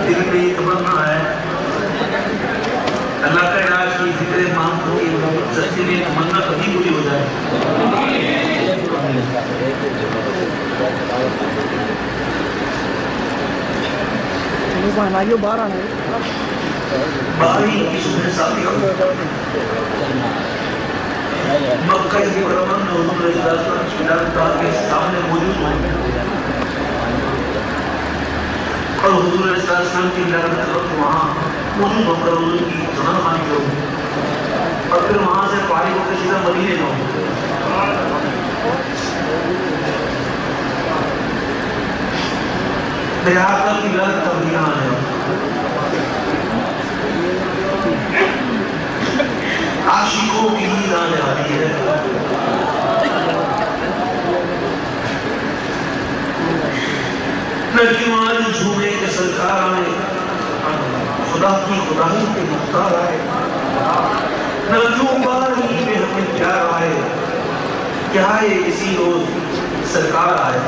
دل میں یہ تمنا ہے اللہ کا علاج کی ذکر مانگ کو سچی میں تمنا کبھی پوری ہو جائے. باہر آنا ہے باہری کی صبح ساتھی مکہ مکرمہ میں حضور علیہ السلام کے سامنے موجود ہوں اور حضور علیہ السلام کی لعنت وہاں موجود ہو کر حضور کی جنان خانی کروں اور پھر وہاں سے پاری ہو کے سیدھا مدینے جاؤں. میرے آقا کی لعنت اب یہاں ہے. عاشقوں کی نیند آنے والی ہے. نہ کیوں آج جھومے کے سرکار آئے خدا کی خدائی کے مختار آئے. نہ کیوں باری میں ہمیں پیار آئے کیا ہے اسی روز سرکار آئے.